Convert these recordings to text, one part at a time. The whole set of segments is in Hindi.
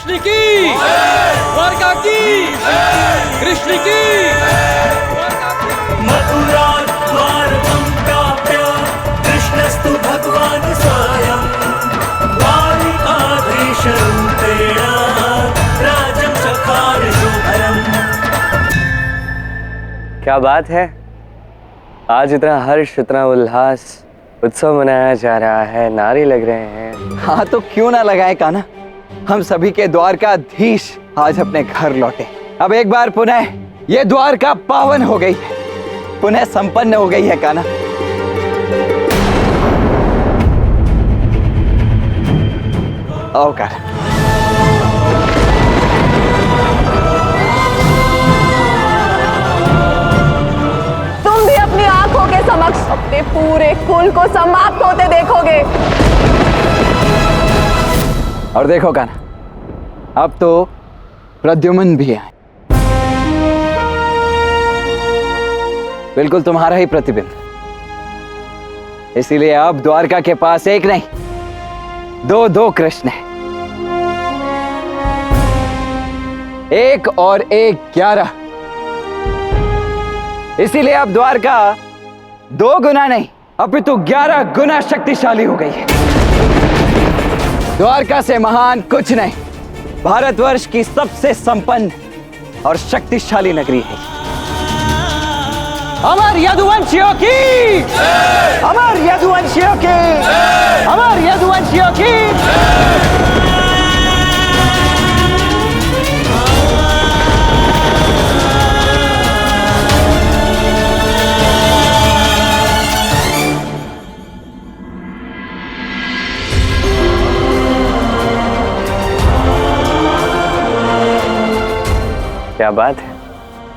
कृष्ण की, द्वारका की, कृष्ण की। मथुरा द्वारकं प्राप्य कृष्णस्तु भगवान् स्वयं द्वारिकाधीशरूपेण राज्यं चकार शुभरम्। क्या बात है, आज इतना हर्ष, इतना उल्लास, उत्सव मनाया जा रहा है, नारे लग रहे हैं। हाँ तो क्यों ना लगाए कान्हा, हम सभी के द्वारकाधीश आज अपने घर लौटे। अब एक बार पुनः ये द्वारका पावन हो गई है, पुनः संपन्न हो गई है कान्हा। आओ कान्हा। तुम भी अपनी आंखों के समक्ष अपने पूरे कुल को समाप्त होते देखोगे। और देखो कान्हा, अब तो प्रद्युम्न भी है, बिल्कुल तुम्हारा ही प्रतिबिंब। इसीलिए अब द्वारका के पास एक नहीं, दो कृष्ण है। 1 और 1 11। इसीलिए अब द्वारका 2 गुना नहीं, अपितु 11 गुना शक्तिशाली हो गई है। द्वारका से महान कुछ नहीं, भारतवर्ष की सबसे संपन्न और शक्तिशाली नगरी है। अमर यदुवंशियों की, अमर यदुवंशियों की, अमर यदुवंशियों की। क्या बात है,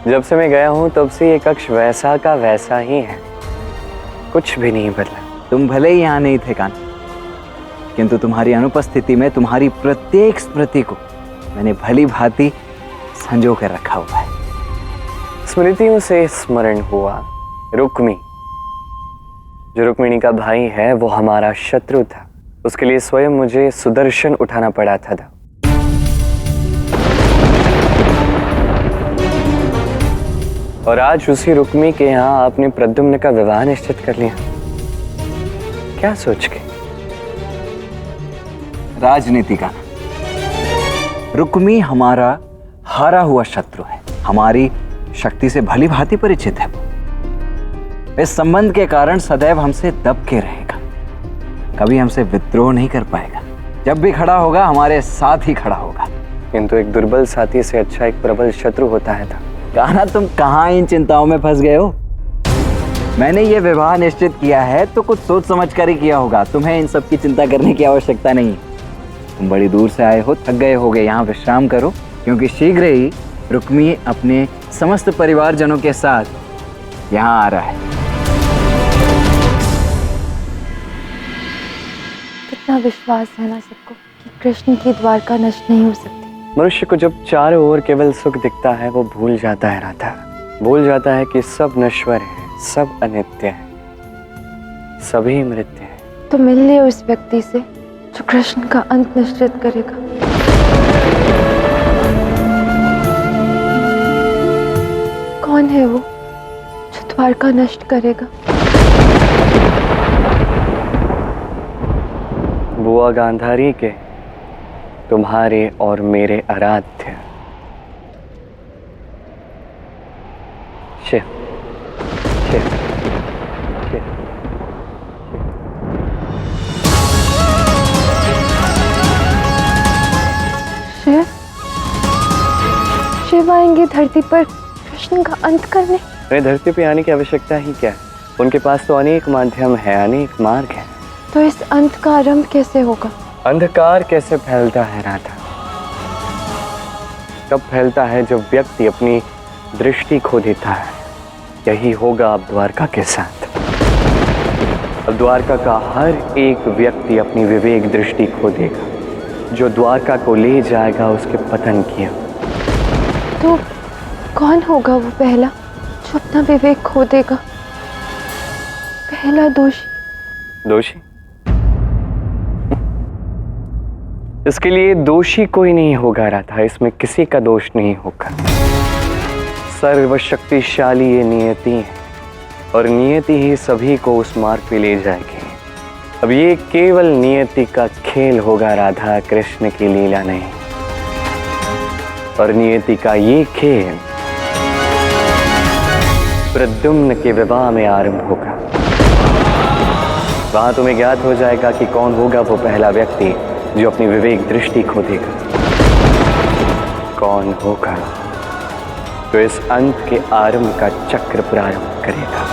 जब से मैं गया हूं तब से ये कक्ष वैसा का वैसा ही है, कुछ भी नहीं बदला। तुम भले ही यहाँ नहीं थे कान्हा, किंतु तुम्हारी अनुपस्थिति में तुम्हारी प्रत्येक स्मृति को मैंने भली भांति संजो कर रखा हुआ है। स्मृतियों से स्मरण हुआ रुक्मी, जो रुक्मिणी का भाई है, वो हमारा शत्रु था। उसके लिए स्वयं मुझे सुदर्शन उठाना पड़ा था। और आज उसी रुक्मी के यहाँ आपने प्रद्युम्न का विवाह निश्चित कर लिया, क्या सोच के? राजनीति का रुक्मी हमारा हारा हुआ शत्रु है, हमारी शक्ति से भली भांति परिचित है। इस संबंध के कारण सदैव हमसे दब के रहेगा, कभी हमसे विद्रोह नहीं कर पाएगा। जब भी खड़ा होगा हमारे साथ ही खड़ा होगा। किंतु एक दुर्बल साथी से अच्छा एक प्रबल शत्रु होता है। कान्हा, तुम कहाँ इन चिंताओं में फंस गए हो? मैंने ये विवाह निश्चित किया है तो कुछ सोच समझ कर ही किया होगा, तुम्हें इन सब की चिंता करने की आवश्यकता नहीं। तुम बड़ी दूर से आए हो, थक गए होगे, यहाँ विश्राम करो, क्योंकि शीघ्र ही रुक्मी अपने समस्त परिवारजनों के साथ यहाँ आ रहा है। कितना विश्वास है ना सबको कि कृष्ण की द्वारका नष्ट नहीं हो सकती। मनुष्य को जब चारों ओर केवल सुख दिखता है, वो भूल जाता है राधा, भूल जाता है कि सब नश्वर है, सब अनित्य है, सभी मृत्य है। तो मिल ले उस व्यक्ति से जो कृष्ण का अंत निश्चित करेगा। कौन है वो जो द्वारका नष्ट करेगा? बुआ गांधारी के, तुम्हारे और मेरे आराध्य शिव। शिव शिव शिव शिव आएंगे धरती पर कृष्ण का अंत करने? अरे धरती पे आने की आवश्यकता ही क्या है, उनके पास तो अनेक माध्यम है, अनेक मार्ग है। तो इस अंत का आरंभ कैसे होगा? अंधकार कैसे फैलता है राधा? कब फैलता है जब व्यक्ति अपनी दृष्टि खो देता है। यही होगा अब द्वारका के साथ। अब द्वारका का हर एक व्यक्ति अपनी विवेक दृष्टि खो देगा, जो द्वारका को ले जाएगा उसके पतन की ओर। तो कौन होगा वो पहला जो अपना विवेक खो देगा? पहला दोषी? दोषी? इसके लिए दोषी कोई नहीं होगा राधा, इसमें किसी का दोष नहीं होगा। सर्वशक्तिशाली ये नियति है और नियति ही सभी को उस मार्ग पे ले जाएगी। अब ये केवल नियति का खेल होगा राधा, कृष्ण की लीला नहीं। और नियति का ये खेल प्रद्युम्न के विवाह में आरंभ होगा। वहां तुम्हें ज्ञात हो जाएगा कि कौन होगा वो पहला व्यक्ति जो अपनी विवेक दृष्टि खो देगा। कौन होगा तो इस अंत के आरंभ का चक्र प्रारंभ करेगा।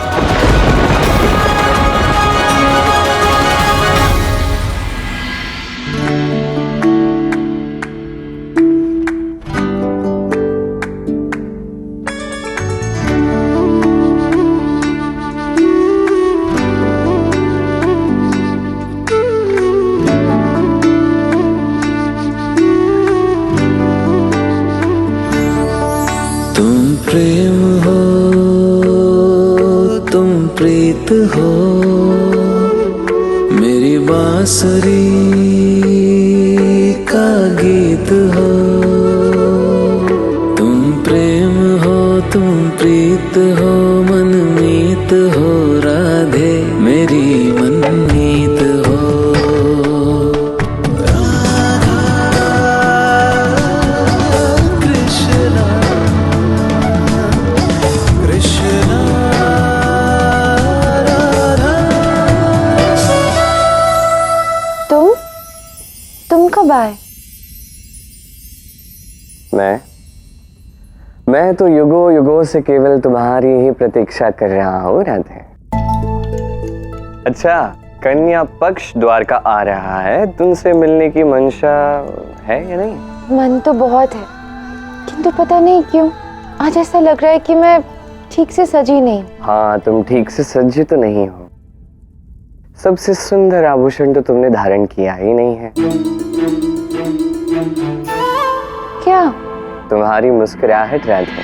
प्रेम हो तुम प्रीत हो, मेरी बांसुरी का गीत हो। तुम प्रेम हो तुम प्रीत हो, मनमीत हो राधे मेरी मनमीत हो। कब आए? मैं तो युगों युगों से केवल तुम्हारी ही प्रतीक्षा कर रहा हूँ राधे। अच्छा, कन्या पक्ष द्वारका आ रहा है, तुमसे मिलने की मंशा है या नहीं? मन तो बहुत है, किंतु पता नहीं क्यों आज ऐसा लग रहा है कि मैं ठीक से सजी नहीं। हाँ, तुम ठीक से सजी तो नहीं हो। सबसे सुंदर आभूषण तो तुमने धारण किया ही नहीं है। क्या? तुम्हारी मुस्कुराहट राधे।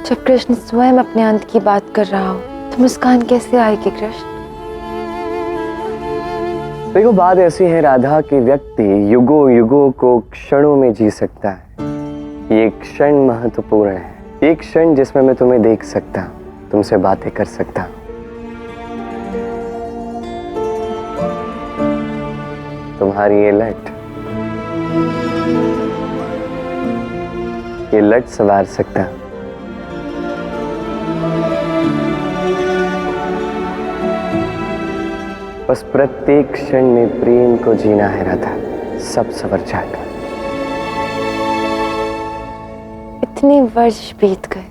जब कृष्ण स्वयं अपने अंत की बात कर रहा हो तो मुस्कान कैसे आएगी कृष्ण? देखो, बात ऐसी है राधा कि व्यक्ति युगों युगों को क्षणों में जी सकता है। ये क्षण महत्वपूर्ण है, एक क्षण जिसमें मैं तुम्हें देख सकता, तुमसे बातें कर सकता। तुम्हारी ये लट संवार सकता। बस प्रत्येक क्षण में प्रेम को जीना है राधा, सब संवर जाएगा। इतने वर्ष बीत गए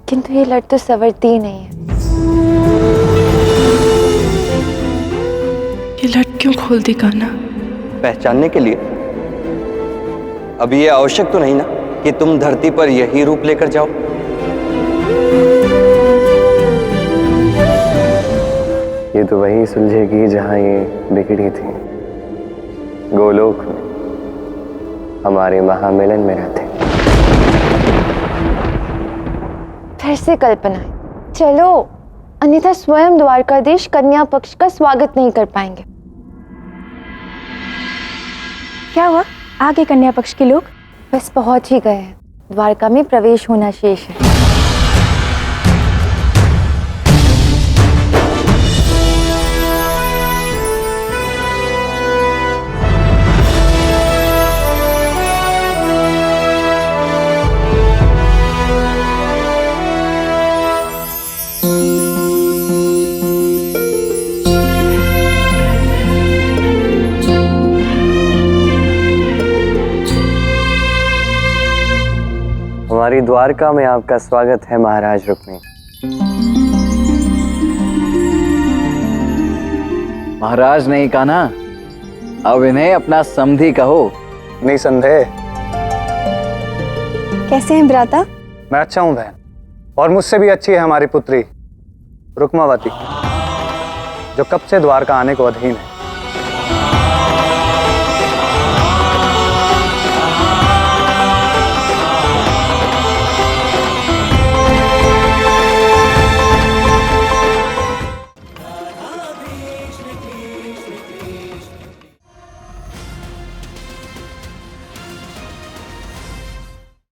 किंतु ये लट तो संवरती ही नहीं है। ये लट क्यों खोल दी कान्हा? पहचानने के लिए। अब ये आवश्यक तो नहीं ना कि तुम धरती पर यही रूप लेकर जाओ। ये तो वही सुलझेगी जहां ये बिगड़ी थी, गोलोक में, हमारे महामिलन में रहते। फिर से कल्पना है, चलो, अन्यथा स्वयं द्वारकाधीश कन्या पक्ष का स्वागत नहीं कर पाएंगे। क्या हुआ? आगे कन्या पक्ष के लोग? बस पहुंच ही गए हैं, द्वारका में प्रवेश होना शेष है। हमारी द्वारका में आपका स्वागत है महाराज रुक्मी। महाराज नहीं कान्हा, अब इन्हें अपना समधी कहो। नहीं संदेह। कैसे हैं भ्राता? मैं अच्छा हूँ बहन, और मुझसे भी अच्छी है हमारी पुत्री रुक्मावती, जो कब से द्वारका आने को अधीन है।